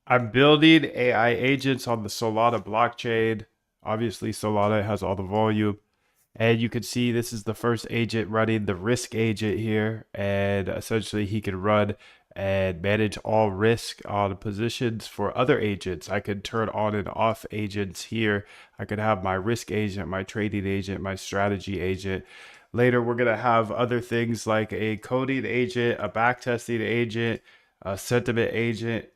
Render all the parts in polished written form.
I'm building AI agents on the Solana blockchain. Obviously, Solana has all the volume. And you can see this is the first agent running the risk agent here. And essentially, he can run and manage all risk on positions for other agents. I could turn on and off agents here. I could have my risk agent, my trading agent, my strategy agent. Later, we're going to have other things like a coding agent, a backtesting agent, a sentiment agent,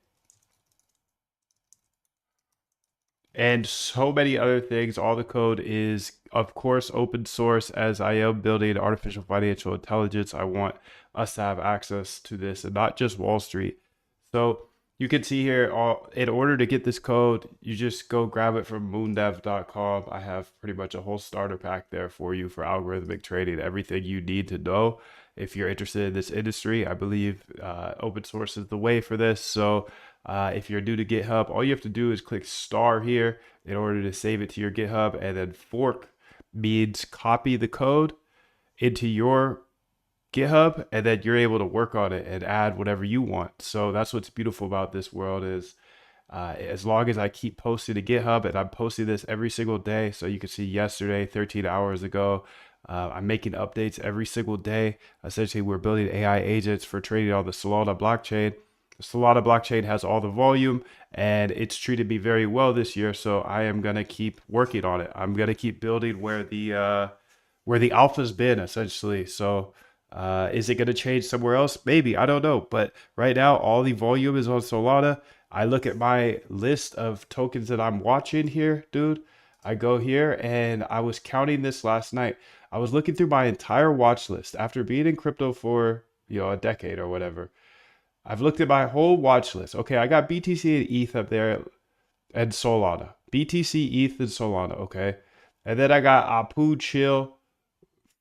and so many other things. All the code is, of course, open source. As I am building artificial financial intelligence, I want us to have access to this and not just Wall Street. So you can see here, in order to get this code, you just go grab it from moondev.com. I have pretty much a whole starter pack there for you for algorithmic trading, everything you need to know if you're interested in this industry. I believe open source is the way for this. So if you're new to GitHub, all you have to do is click star here in order to save it to your GitHub, and then fork means copy the code into your GitHub, and then you're able to work on it and add whatever you want. So that's what's beautiful about this world is as long as I keep posting to GitHub, and I'm posting this every single day. So you can see yesterday, 13 hours ago, I'm making updates every single day. Essentially, we're building AI agents for trading on the Solana blockchain. The Solana blockchain has all the volume, and it's treated me very well this year. So I am gonna keep working on it. I'm gonna keep building where the alpha's been essentially. So is it going to change somewhere else? Maybe. I don't know. But right now, all the volume is on Solana. I look at my list of tokens that I'm watching here, dude. I go here and I was counting this last night. I was looking through my entire watch list after being in crypto for, a decade or whatever. I've looked at my whole watch list. Okay, I got BTC and ETH up there and Solana. BTC, ETH, and Solana. Okay. And then I got Apu, Chill,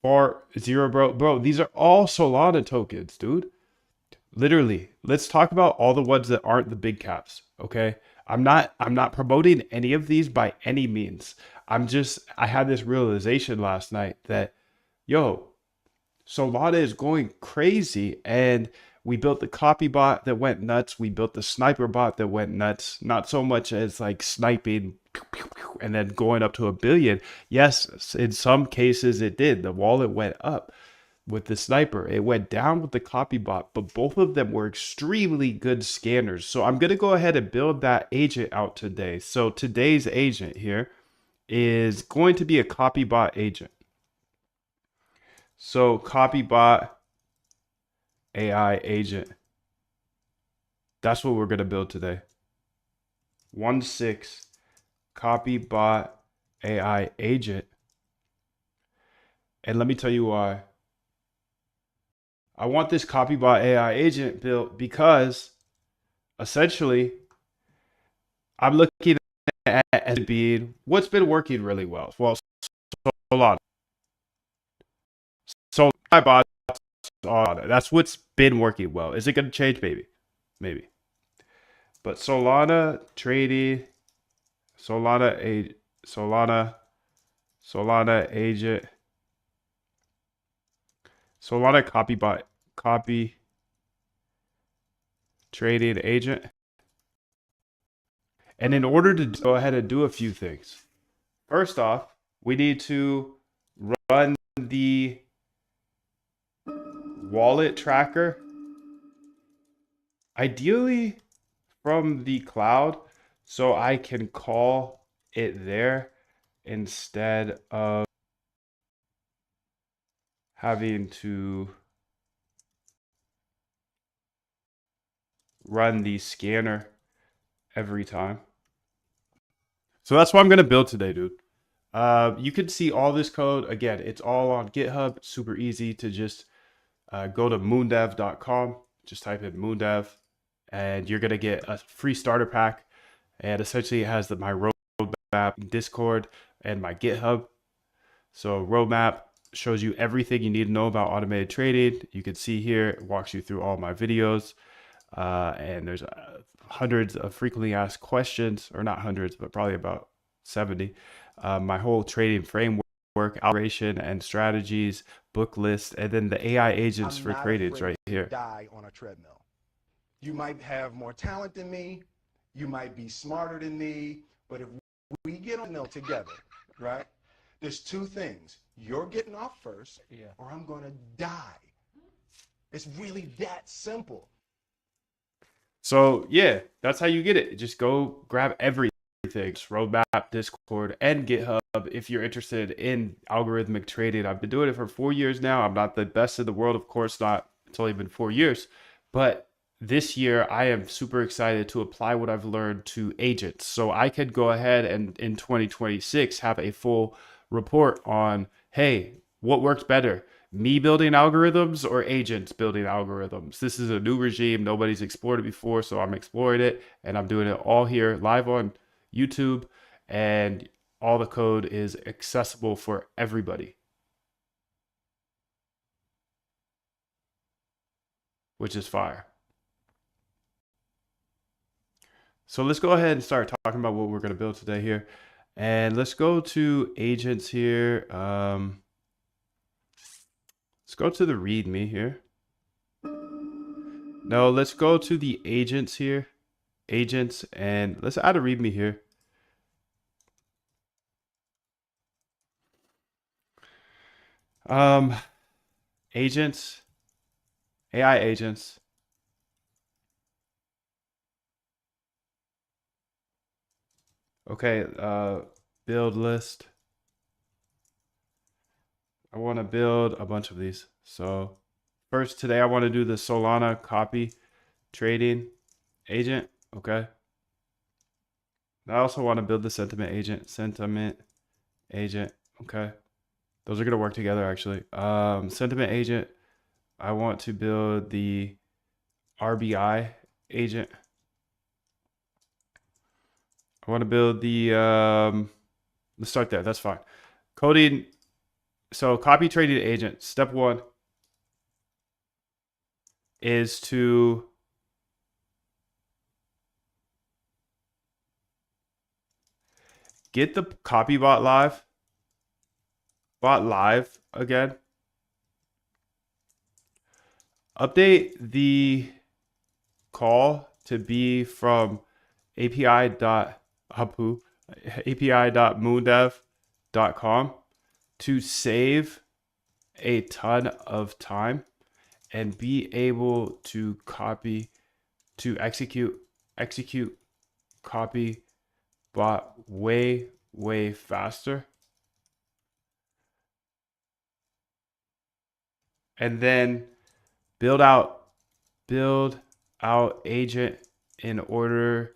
Far, Zero, bro. These are all Solana tokens, dude. Literally, let's talk about all the ones that aren't the big caps, okay? I'm not promoting any of these by any means. I had this realization last night that yo, Solana is going crazy, and we built the copy bot that went nuts. We built the sniper bot that went nuts. Not so much as like sniping and then going up to a billion. Yes, in some cases it did. The wallet went up with the sniper. It went down with the copy bot, but both of them were extremely good scanners. So I'm going to go ahead and build that agent out today. So today's agent here is going to be a copy bot agent. So copybot AI agent. That's what we're gonna build today. 1.6 copybot AI agent. And let me tell you why. I want this copybot AI agent built because essentially I'm looking at as being what's been working really well. Well, Solana. So my bots on that's what's been working well. Is it gonna change? Maybe. Maybe. But Solana trading, Solana a Solana Solana agent, Solana copy trading agent. And in order to go ahead and do a few things, first off, we need to run the wallet tracker, ideally from the cloud, so I can call it there instead of having to run the scanner every time. So that's what I'm going to build today, dude. You can see all this code. Again, it's all on GitHub. Super easy to just go to moondev.com. Just type in moondev, and you're going to get a free starter pack. And essentially, it has my roadmap, Discord, and my GitHub. So roadmap shows you everything you need to know about automated trading. You can see here, it walks you through all my videos. And there's hundreds of frequently asked questions, or not hundreds, but probably about 70. My whole trading framework, operation and strategies, book list, and then the AI agents I'm for not tradings afraid right to here. die on a treadmill. You might have more talent than me. You might be smarter than me, but if we get on them together, right? There's two things. You're getting off first, or I'm going to die. It's really that simple. So yeah, that's how you get it. Just go grab everything. Roadmap, Discord, and GitHub if you're interested in algorithmic trading. I've been doing it for 4 years now. I'm not the best in the world, of course not. It's only been 4 years. But this year I am super excited to apply what I've learned to agents. So I could go ahead and in 2026 have a full report on, hey, what works better? Me building algorithms or agents building algorithms? This is a new regime. Nobody's explored it before, so I'm exploring it and I'm doing it all here live on YouTube, and all the code is accessible for everybody, which is fire. So let's go ahead and start talking about what we're going to build today here. And let's go to agents here. Let's go to the README here. No, let's go to the agents here. Agents, and let's add a README here. Agents, AI agents. Okay, build list. I want to build a bunch of these. So first today I want to do the Solana copy trading agent. Okay. I also want to build the sentiment agent. Sentiment agent. Okay. Those are going to work together actually. Sentiment agent. I want to build the RBI agent. I want to build the, let's start there. That's fine. Coding. So copy trading agent. Step one is to get the copy bot live again. Update the call to be from api.moondev.com to save a ton of time and be able to execute copy bot way faster. And then build out agent in order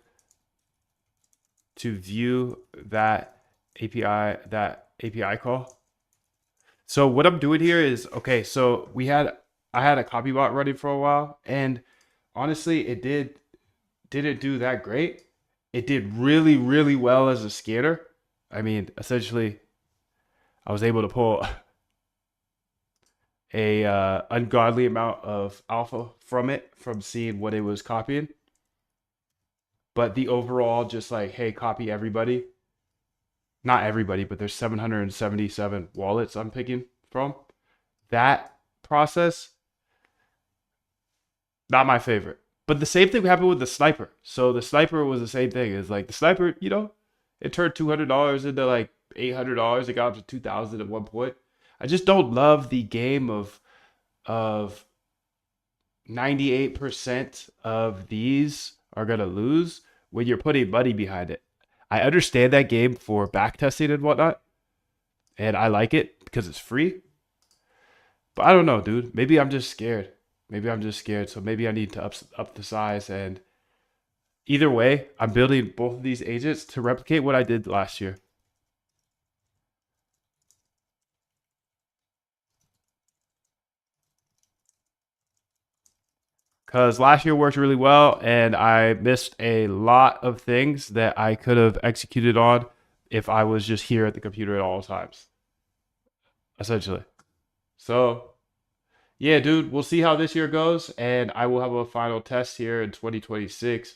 to view that API call. So what I'm doing here is, okay, so I had a copy bot running for a while, and honestly it didn't do that great. It did really well as a scanner. I mean, essentially I was able to pull a ungodly amount of alpha from it from seeing what it was copying. But the overall, just like, hey, copy everybody. Not everybody, but there's 777 wallets I'm picking from. That process, not my favorite. But the same thing happened with the sniper. So the sniper was the same thing. It's like the sniper, it turned $200 into like $800. It got up to 2,000 at one point. I just don't love the game of 98% of these are gonna lose when you're putting money behind it. I understand that game for back testing and whatnot, and I like it because it's free. But I don't know, dude. Maybe I'm just scared. So maybe I need to up the size. And either way, I'm building both of these agents to replicate what I did last year. Because last year worked really well, and I missed a lot of things that I could have executed on if I was just here at the computer at all times, essentially. So, yeah, dude, we'll see how this year goes, and I will have a final test here in 2026.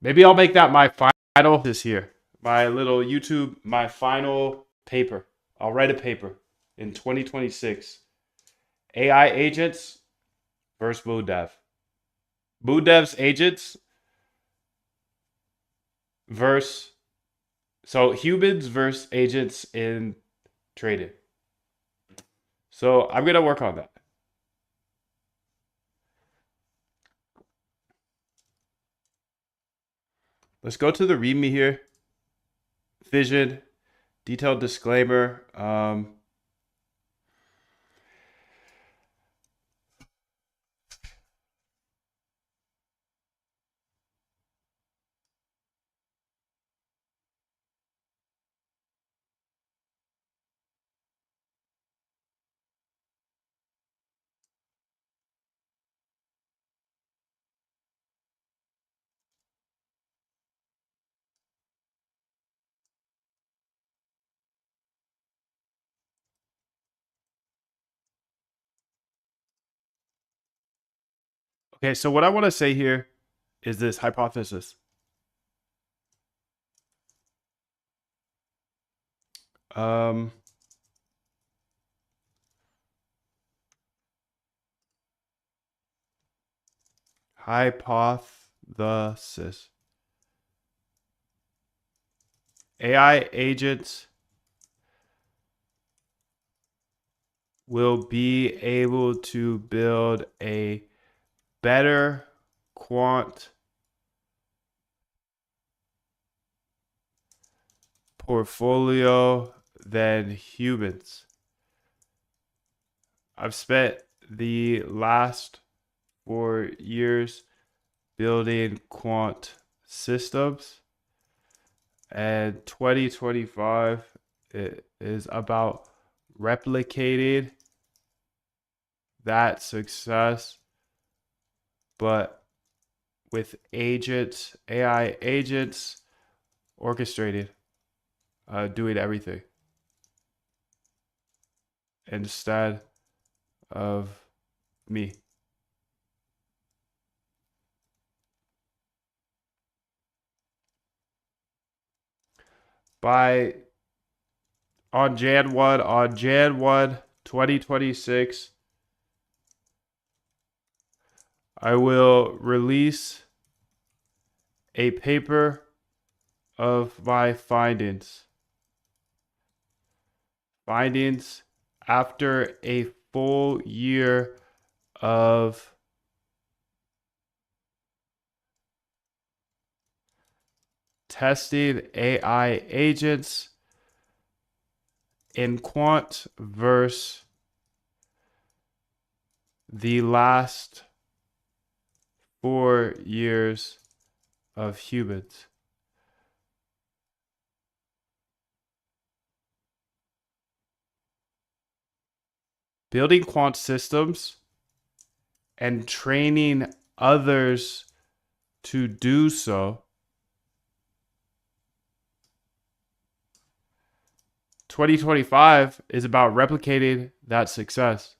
Maybe I'll make that my final this year, my little YouTube, my final paper. I'll write a paper in 2026. AI agents versus Moon Dev. Moon Dev's agents versus so humans versus agents in trading. So I'm gonna work on that. Let's go to the README here. Vision, detailed disclaimer. Okay, so what I want to say here is this hypothesis. Um, hypothesis. AI agents will be able to build a better quant portfolio than humans. I've spent the last 4 years building quant systems, and 2025 is about replicating that success, but with agents, AI agents orchestrated, doing everything instead of me. By on Jan 1, 2026, I will release a paper of my findings. Findings after a full year of testing AI agents in quant versus the last 4 years of humans. Building quant systems and training others to do so. 2025 is about replicating that success.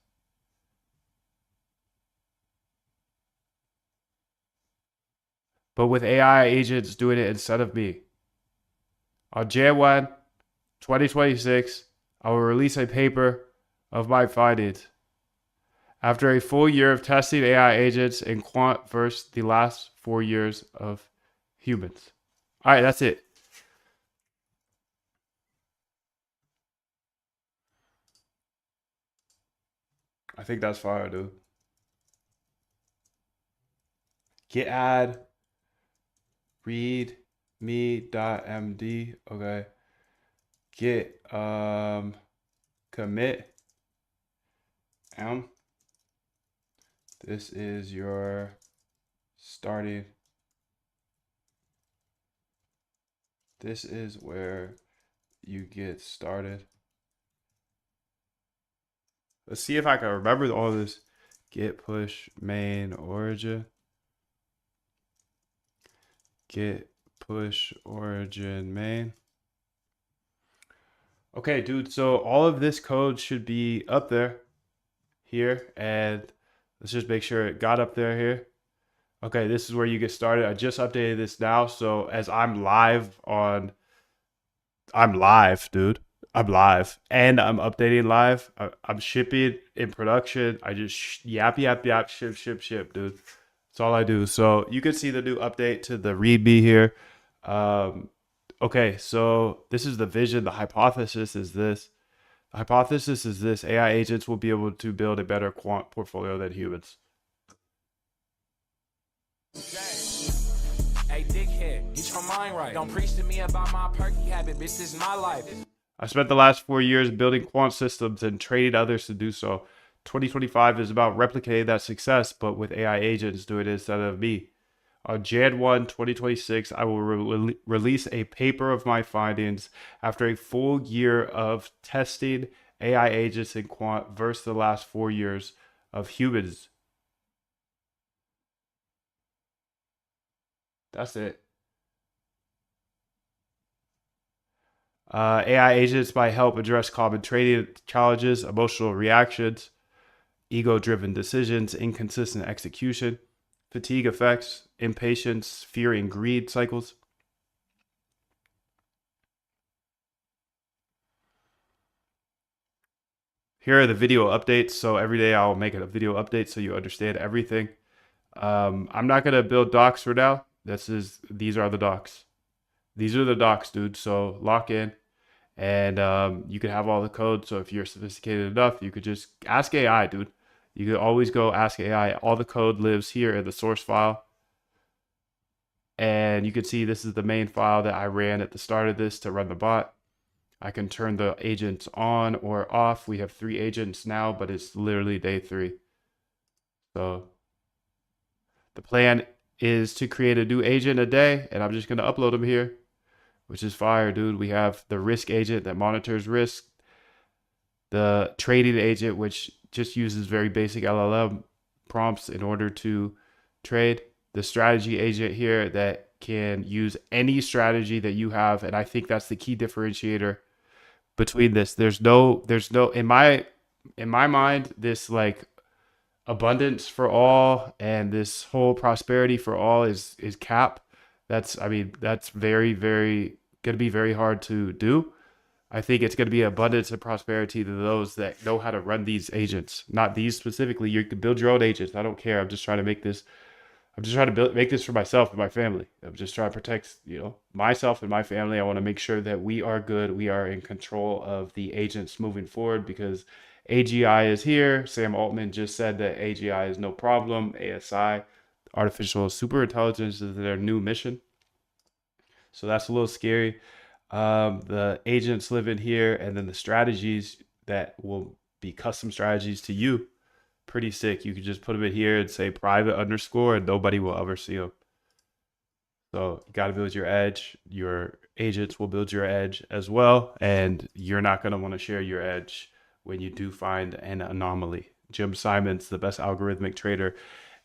But with AI agents doing it instead of me. On Jan 1, 2026, I will release a paper of my findings. After a full year of testing AI agents in quant versus the last 4 years of humans. All right, that's it. I think that's fire, dude. Git add read me.md. Okay. Git commit m. This is your starting. This is where you get started. Let's see if I can remember all this. Git push main origin. Git push origin main. Okay, dude. So all of this code should be up there here. And let's just make sure it got up there here. Okay, this is where you get started. I just updated this now. So as I'm live, dude. I'm live and I'm updating live. I'm shipping in production. I just yap, ship, dude. That's all I do. So you can see the new update to the README here. Okay, so this is the vision. The hypothesis is this. The hypothesis is this: AI agents will be able to build a better quant portfolio than humans. Hey, dickhead, get your mind right. Don't preach to me about my perky habit, bitch. This is my life. I spent the last 4 years building quant systems and training others to do so. 2025 is about replicating that success, but with AI agents doing it instead of me. On Jan 1, 2026, I will release a paper of my findings after a full year of testing AI agents in quant versus the last 4 years of humans. That's it. AI agents might help address common trading challenges, emotional reactions, ego driven decisions, inconsistent execution, fatigue effects, impatience, fear, and greed cycles. Here are the video updates. So every day I'll make a video update so you understand everything. I'm not gonna build docs for now. These are the docs. These are the docs, dude. So lock in, and you can have all the code. So if you're sophisticated enough, you could just ask AI, dude. You could always go ask AI. All the code lives here in the source file. And you can see this is the main file that I ran at the start of this to run the bot. I can turn the agents on or off. We have 3 agents now, but it's literally day 3. So the plan is to create a new agent a day, and I'm just going to upload them here, which is fire, dude. We have the risk agent that monitors risk, the trading agent, which just uses very basic LLM prompts in order to trade, the strategy agent here that can use any strategy that you have. And I think that's the key differentiator between this. There's no in my mind, this like abundance for all and this whole prosperity for all is cap. That's very gonna be very hard to do. I think it's going to be abundance and prosperity to those that know how to run these agents. Not these specifically. You can build your own agents. I don't care. I'm just trying to make this. I'm just trying to make this for myself and my family. I'm just trying to protect, myself and my family. I want to make sure that we are good. We are in control of the agents moving forward because AGI is here. Sam Altman just said that AGI is no problem. ASI, artificial super intelligence, is their new mission. So that's a little scary. The agents live in here, and then the strategies that will be custom strategies to you. Pretty sick. You can just put them in here and say private underscore, and nobody will ever see them. So you got to build your edge. Your agents will build your edge as well, and you're not going to want to share your edge when you do find an anomaly. Jim Simons, the best algorithmic trader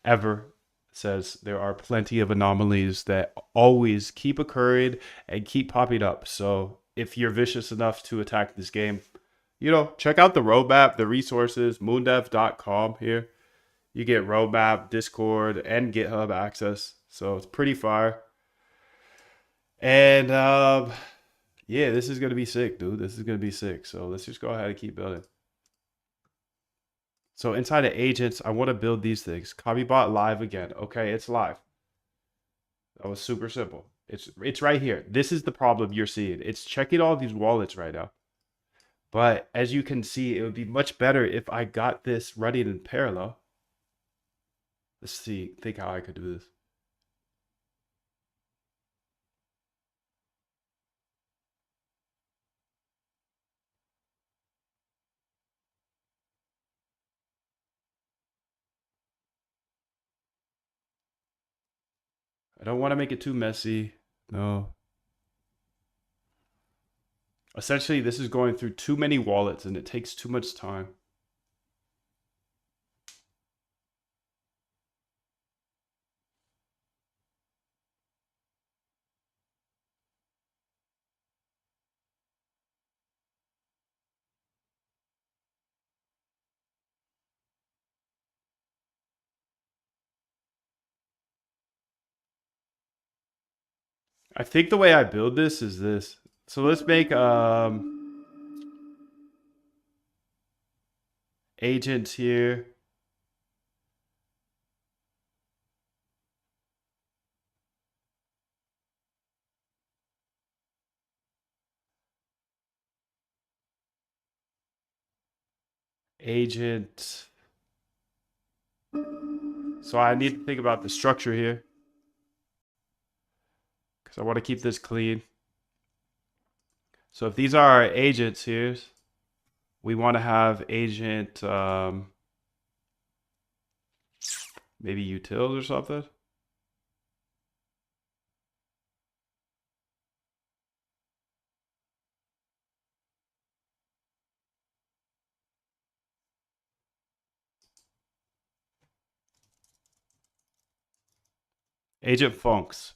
ever, says there are plenty of anomalies that always keep occurring and keep popping up. So if you're vicious enough to attack this game, check out the roadmap, the resources, moondev.com here. You get roadmap, Discord, and GitHub access. So it's pretty fire. And yeah, this is going to be sick, dude. This is going to be sick. So let's just go ahead and keep building. So inside of agents, I want to build these things. Copybot live again. Okay, it's live. That was super simple. It's right here. This is the problem you're seeing. It's checking all these wallets right now. But as you can see, it would be much better if I got this running in parallel. Let's think how I could do this. I don't want to make it too messy. No. Essentially, this is going through too many wallets and it takes too much time. I think the way I build this is this. So let's make agents here. agent. So I need to think about the structure here because I want to keep this clean. So if these are our agents here, we want to have agent maybe utils or something. Agent funcs.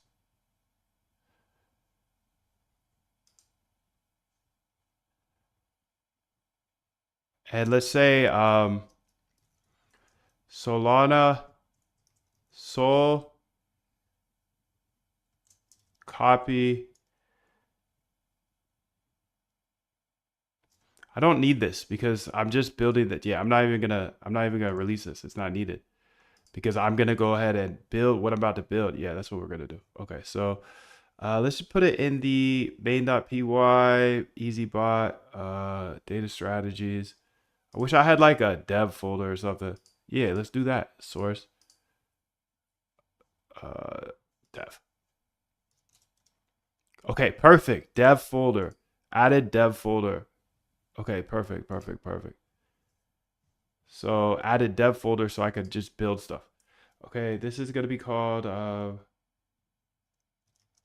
And let's say Solana sol copy. I don't need this because I'm just building that. Yeah, I'm not even gonna release this. It's not needed because I'm gonna go ahead and build what I'm about to build. Yeah, that's what we're gonna do. Okay, so let's just put it in the main.py easybot data strategies. I wish I had like a dev folder or something. Yeah, let's do that. Source dev. Okay, perfect. Dev folder. Added dev folder. Okay, perfect, perfect, perfect. So added dev folder so I could just build stuff. Okay, this is gonna be called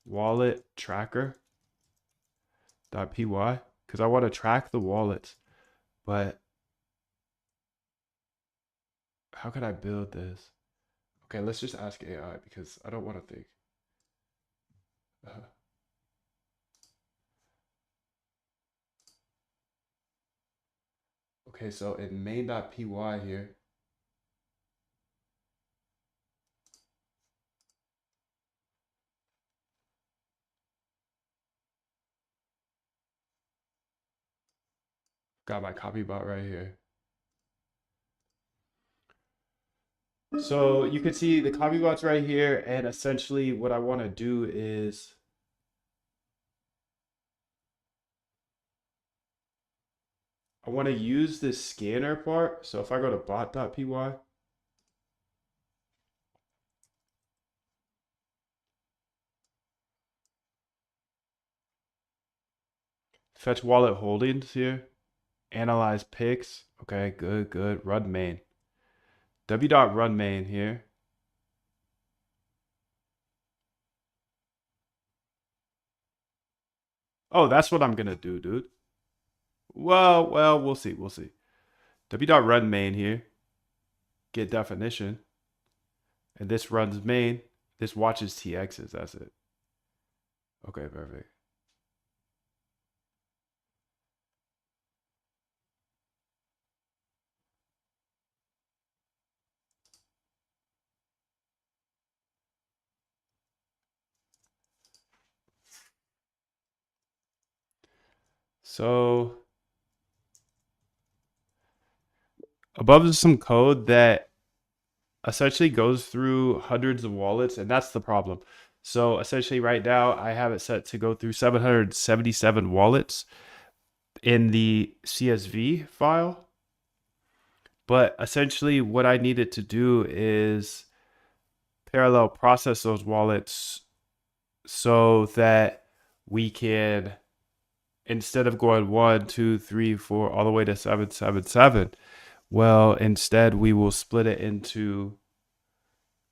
wallet tracker.py because I want to track the wallets. But how could I build this? Okay, let's just ask AI because I don't want to think. Okay, so in main.py here, got my copy bot right here. So you can see the copy bot's right here, and essentially what I want to do is I want to use this scanner part. So if I go to bot.py, fetch wallet holdings here, analyze picks. Okay, good, good. Run main. W.run main here. Oh, that's what I'm gonna do, dude. Well, we'll see, we'll see. W.run main here. Get definition. And this runs main. This watches TXs, that's it. Okay, perfect. So above is some code that essentially goes through hundreds of wallets, and that's the problem. So essentially right now I have it set to go through 777 wallets in the CSV file. But essentially what I needed to do is parallel process those wallets so that we can, instead of going 1, 2, 3, 4, all the way to 777, well, instead we will split it into,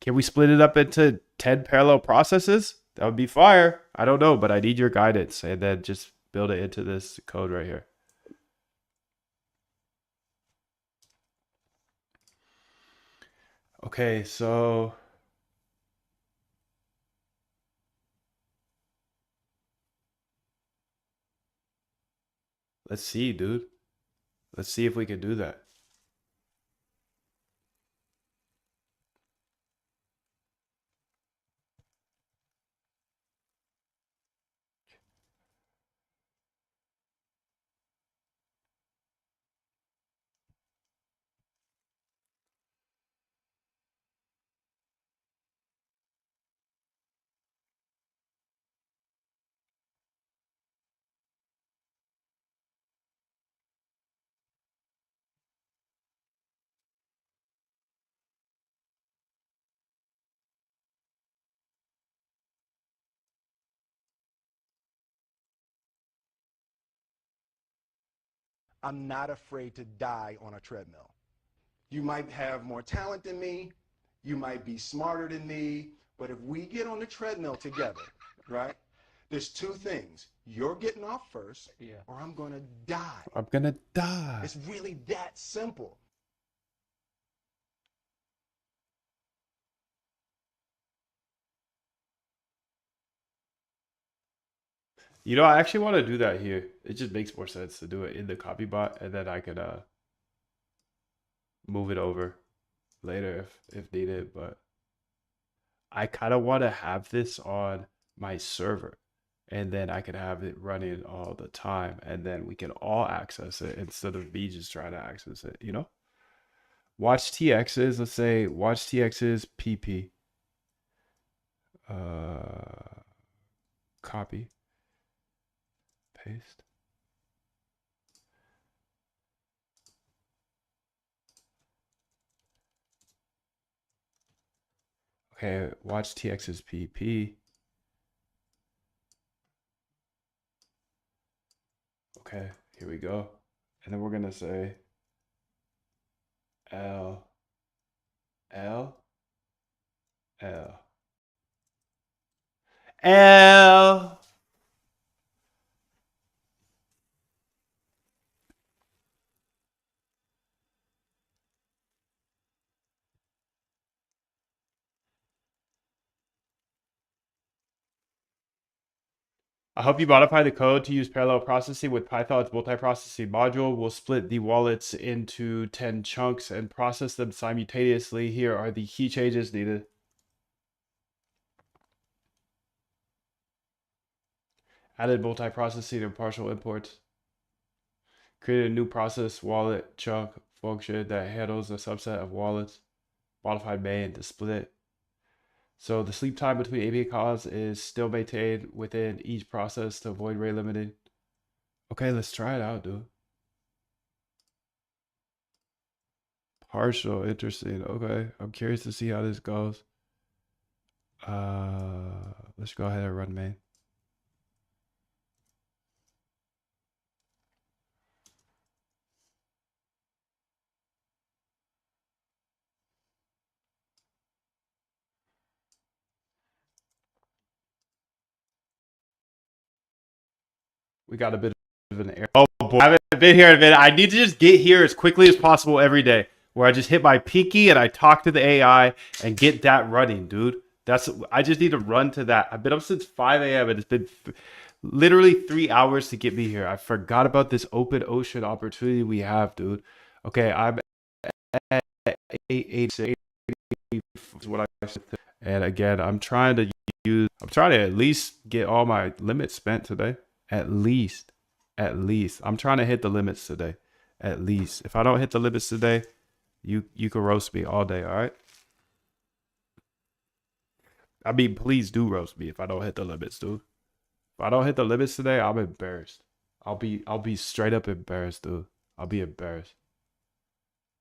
can we split it up into 10 parallel processes? That would be fire. I don't know, but I need your guidance, and then just build it into this code right here. Okay, so let's see, dude. Let's see if we can do that. I'm not afraid to die on a treadmill. You might have more talent than me, you might be smarter than me, but if we get on the treadmill together, right, there's two things. You're getting off first, or I'm going to die. I'm gonna die. It's really that simple. You know, I actually want to do that here. It just makes more sense to do it in the copy bot, and then I could move it over later if needed. But I kind of want to have this on my server, and then I could have it running all the time, and then we can all access it instead of me just trying to access it. You know, watch TX's. Let's say watch TX's PP. Copy, paste. Okay, watch TX's PP. Okay, here we go. And then we're gonna say L, L, L, L. I hope you modify the code to use parallel processing with Python's multiprocessing module. We'll split the wallets into 10 chunks and process them simultaneously. Here are the key changes needed. Added multiprocessing and partial imports. Created a new process wallet chunk function that handles a subset of wallets. Modified main to split. So the sleep time between API calls is still maintained within each process to avoid rate limiting. Okay, let's try it out, dude. Partial, interesting. Okay, I'm curious to see how this goes. Let's go ahead and run main. We got a bit of an error. Oh boy, I haven't been here in a minute. I need to just get here as quickly as possible every day, where I just hit my pinky and I talk to the AI and get that running, dude. I just need to run to that. I've been up since 5 a.m. and it's been literally 3 hours to get me here. I forgot about this open ocean opportunity we have, dude. Okay, I'm at 886 is what I said. And again, I'm trying to at least get all my limits spent today. At least. I'm trying to hit the limits today. At least. If I don't hit the limits today, you can roast me all day, all right? I mean, please do roast me if I don't hit the limits, dude. If I don't hit the limits today, I'm embarrassed. I'll be straight up embarrassed, dude. I'll be embarrassed.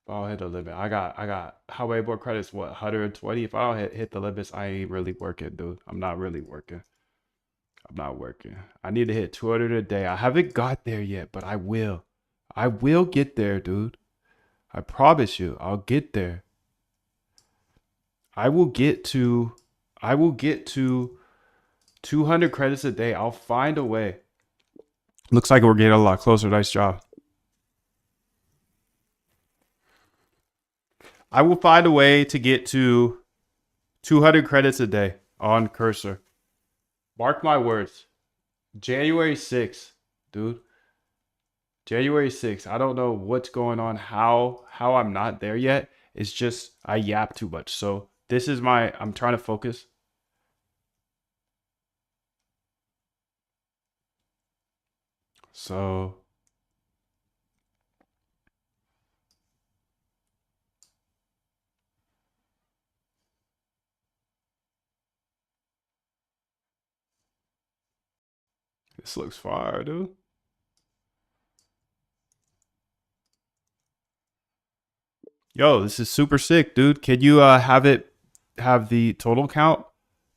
If I don't hit the limit. I got how many more credits? What, 120? If I don't hit the limits, I ain't really working, dude. I'm not really working. I'm not working. I need to hit 200 a day. I haven't got there yet, but I will. I will get there, dude. I promise you, I'll get there. I will get to 200 credits a day. I'll find a way. Looks like we're getting a lot closer. Nice job. I will find a way to get to 200 credits a day on Cursor. Mark my words. January 6th, dude. January 6th. I don't know what's going on, how I'm not there yet. It's just I yap too much. So this is I'm trying to focus. So this looks fire, dude. Yo, this is super sick, dude. Can you have the total count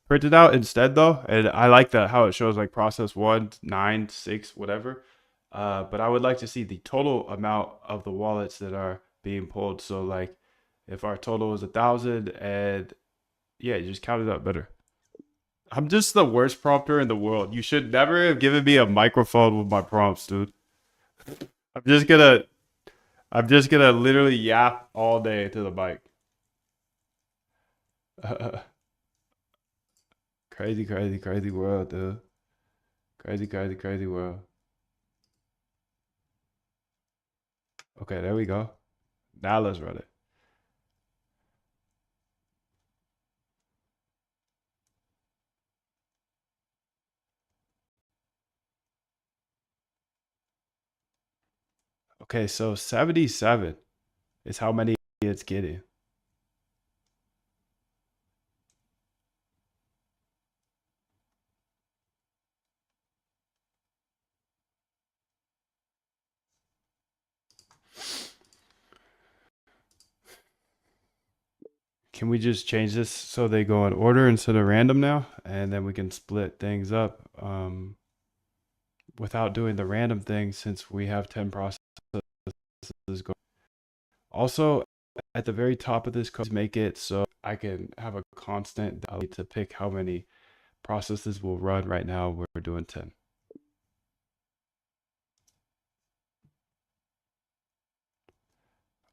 printed out instead though? And I like that how it shows like process 1, 9, 6, whatever. But I would like to see the total amount of the wallets that are being pulled. So like, if our total is 1,000, and yeah, you just count it up better. I'm just the worst prompter in the world. You should never have given me a microphone with my prompts, dude. I'm just gonna I'm just gonna literally yap all day to the mic. Crazy, crazy, crazy world, dude. Crazy, crazy, crazy world. Okay, there we go. Now let's run it. Okay, so 77 is how many it's getting. Can we just change this so they go in order instead of random now? And then we can split things up without doing the random thing since we have 10 processes going. Also, at the very top of this code, make it so I can have a constant to pick how many processes will run. Right now, we're doing 10.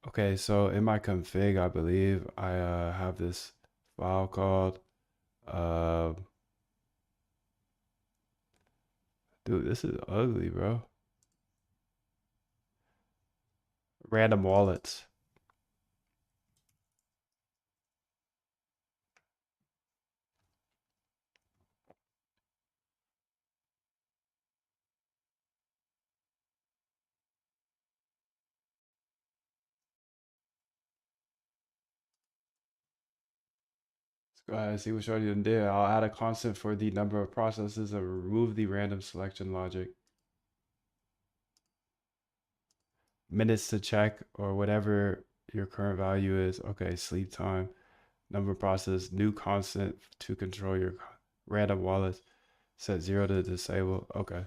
Okay, so in my config, I believe I have this file called, uh, dude, this is ugly, bro. Random wallets. Let's go ahead and see what Shorty done did. I'll add a constant for the number of processes and remove the random selection logic. Minutes to check or whatever your current value is. Okay, sleep time. Number process, new constant to control your random wallets. Set 0 to disable. Okay,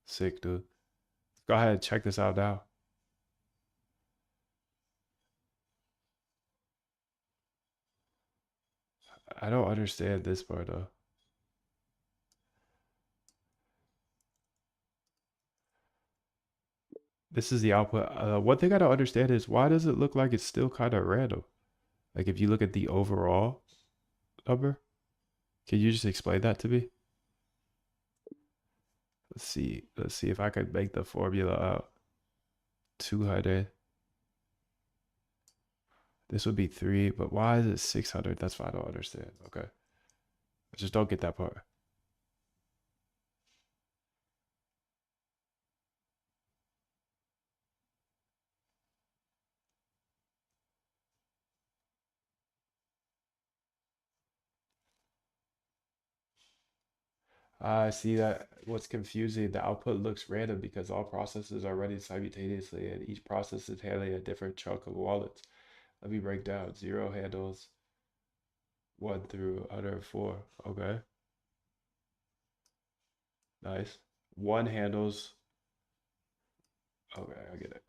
sick, dude. Go ahead and check this out now. I don't understand this part though. This is the output. One thing I don't understand is why does it look like it's still kind of random? Like if you look at the overall number, can you just explain that to me? Let's see. Let's see if I could make the formula out. 200. This would be 3, but why is it 600? That's what I don't understand. Okay. I just don't get that part. I see that what's confusing, the output looks random because all processes are running simultaneously and each process is handling a different chunk of wallets. Let me break down. 0 handles 1 through 104. Okay. Nice. 1 handles. Okay, I get it.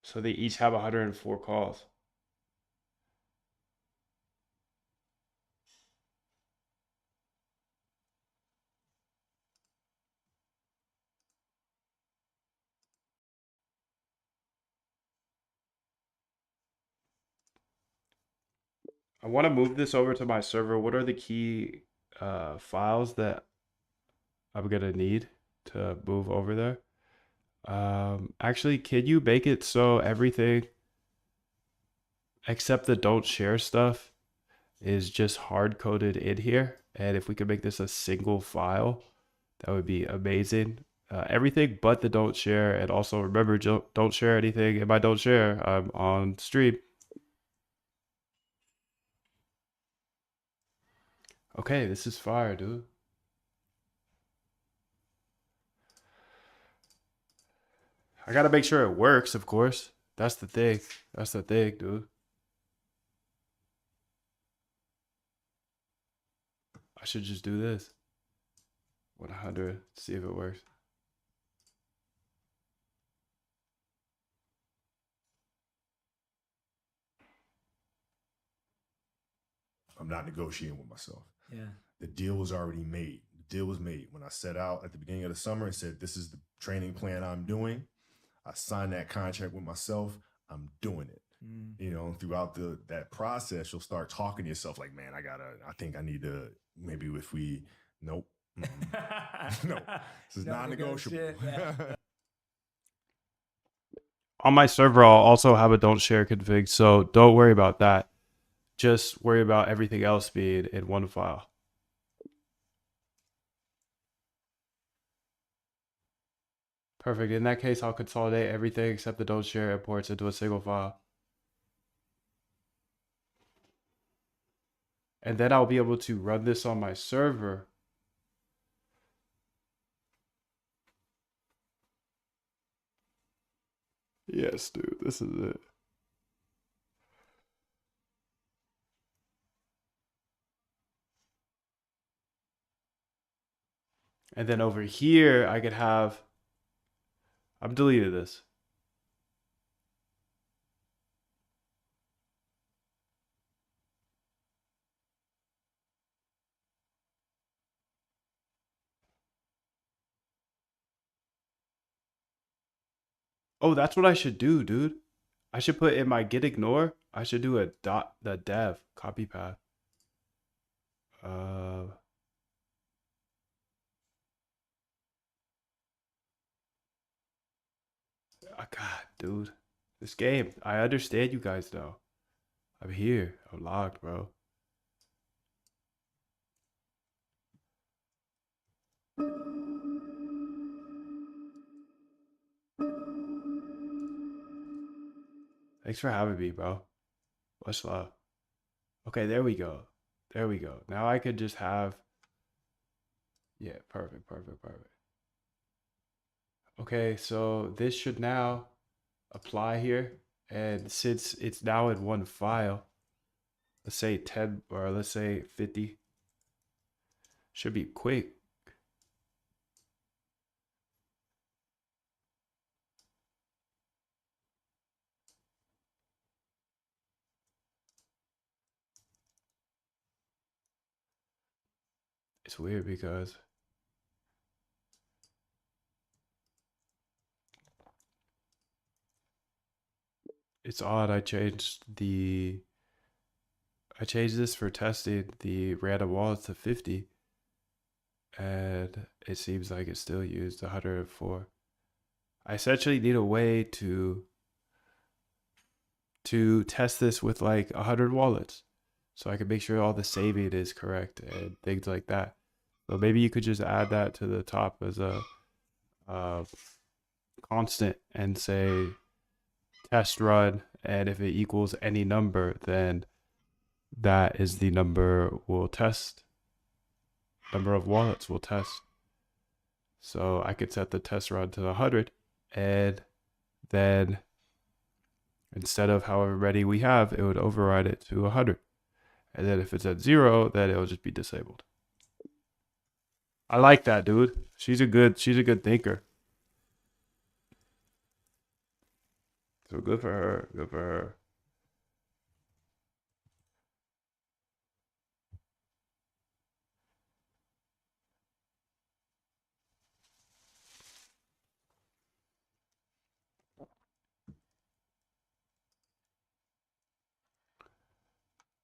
So they each have 104 calls. I want to move this over to my server. What are the key files that I'm gonna need to move over there? Actually, can you make it so everything except the don't share stuff is just hard coded in here? And if we could make this a single file, that would be amazing. Everything but the don't share, and also remember, don't share anything. If I don't share, I'm on stream. Okay, this is fire, dude. I gotta make sure it works, of course. That's the thing. That's the thing, dude. I should just do this. 100. See if it works. I'm not negotiating with myself. Yeah. The deal was already made. The deal was made when I set out at the beginning of the summer and said, "This is the training plan I'm doing." I signed that contract with myself. I'm doing it. You know, throughout that process, you'll start talking to yourself like, "Man, I think I need to, maybe if we, nope, no, this is non-negotiable." On my server, I'll also have a don't share config, so don't worry about that. Just worry about everything else being in one file. Perfect. In that case, I'll consolidate everything except the don't share imports into a single file. And then I'll be able to run this on my server. Yes, dude, this is it. And then over here, I could have, I'm deleting this. Oh, that's what I should do, dude. I should put in my git ignore. I should do a the dev copy path. God, dude, this game. I understand you guys though. I'm here. I'm logged, bro. Thanks for having me, bro. Much love. Okay, there we go. There we go. Now I could just have. Yeah, perfect, perfect, perfect. Okay, so this should now apply here. And since it's now in one file, let's say 10 or let's say 50, should be quick. It's weird because it's odd. I changed this for testing the random wallets to 50, and it seems like it still used 104. I essentially need a way to test this with like 100 wallets, so I can make sure all the saving is correct and things like that. So maybe you could just add that to the top as a constant and say test run, and if it equals any number, then that is the number we'll test. Number of wallets we'll test. So I could set the test run to 100, and then instead of however many we have, it would override it to 100. And then if it's at 0, then it'll just be disabled. I like that, dude. She's a good thinker. So good for her. Good for her.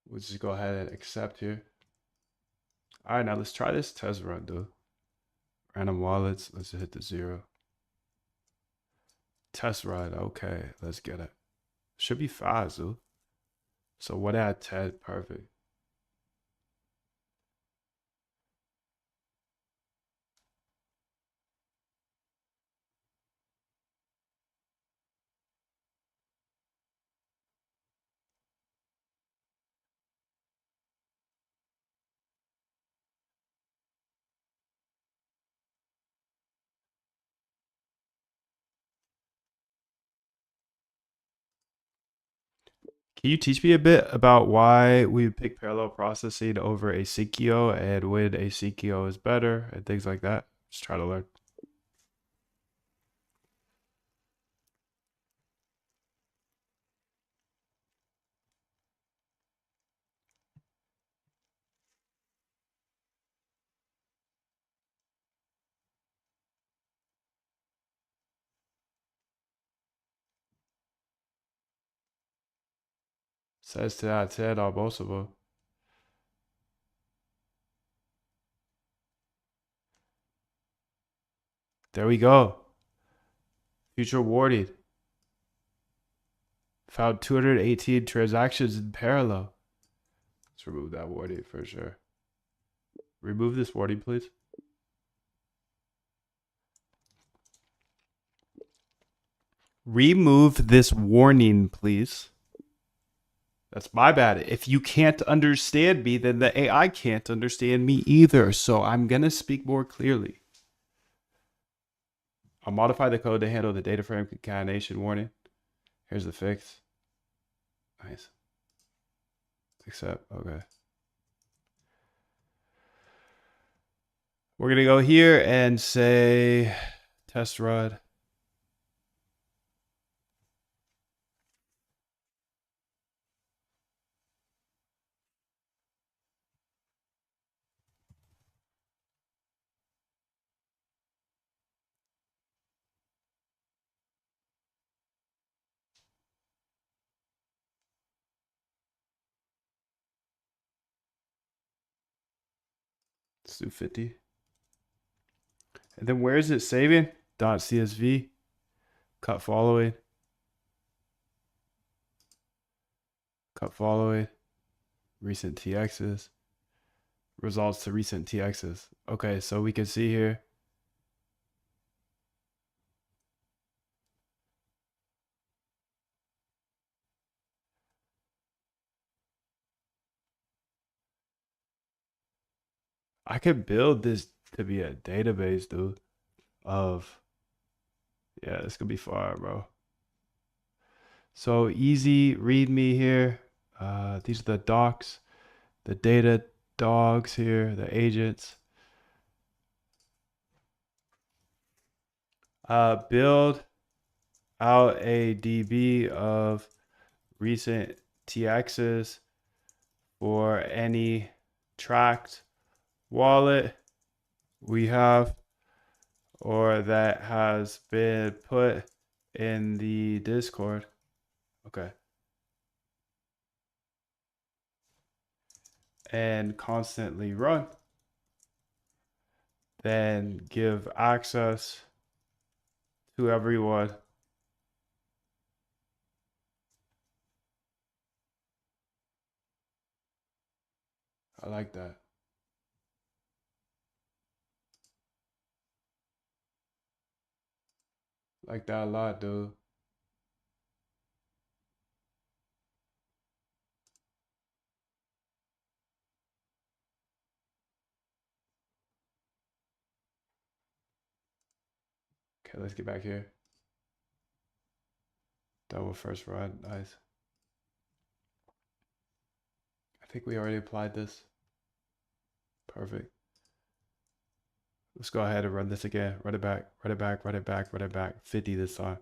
We'll just go ahead and accept here. All right, now let's try this test run, dude. Random wallets. Let's hit the 0. Test run. Okay, let's get it. Should be fast, dude. So what at 10? Perfect. Can you teach me a bit about why we pick parallel processing over asyncio and when asyncio is better and things like that? Just try to learn. Says 10 out of 10 on most of them. There we go. Future warning. Found 218 transactions in parallel. Let's remove that warning for sure. Remove this warning, please. Remove this warning, please. That's my bad. If you can't understand me, then the AI can't understand me either. So I'm going to speak more clearly. I'll modify the code to handle the data frame concatenation warning. Here's the fix. Nice. Accept. Okay. We're going to go here and say test run. Let's do 50. And then where is it saving? .csv. Cut following. Cut following. Recent TXs. Results to recent TXs. Okay, so we can see here. I could build this to be a database, dude, of, yeah, this could be fire, bro. So easy readme here. These are the docs, the data dogs here, the agents. Build out a DB of recent TXs for any tracked wallet we have or that has been put in the Discord. Okay. And constantly run. Then give access to everyone. I like that. Like that a lot, dude. Okay, let's get back here. Double first run. Nice. I think we already applied this. Perfect. Let's go ahead and run this again. Run it back, run it back, run it back, run it back. 50 this time.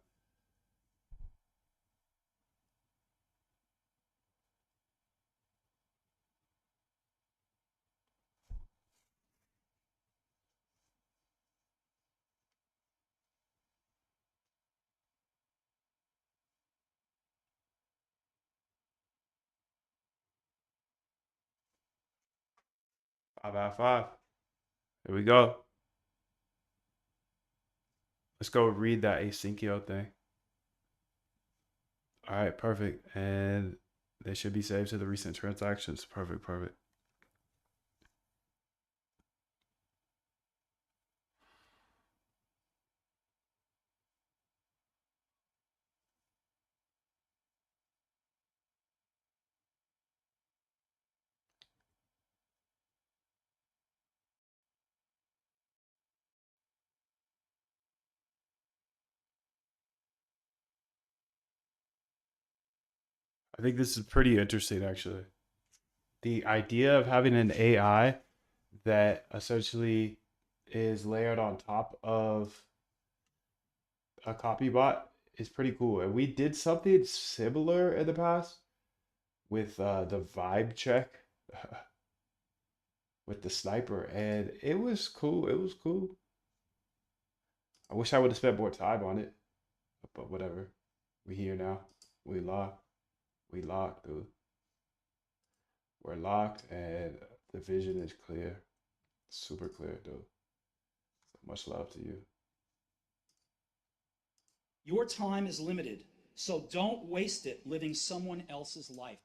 Five out of five. Here we go. Let's go read that asyncio thing. All right, perfect. And they should be saved to the recent transactions. Perfect, perfect. I think this is pretty interesting, actually. The idea of having an AI that essentially is layered on top of a copy bot is pretty cool. And we did something similar in the past with the vibe check with the sniper, and it was cool. It was cool. I wish I would have spent more time on it, but whatever. We here now. We locked. We locked, dude. We're locked, and the vision is clear. Super clear, dude. So much love to you. Your time is limited, so don't waste it living someone else's life.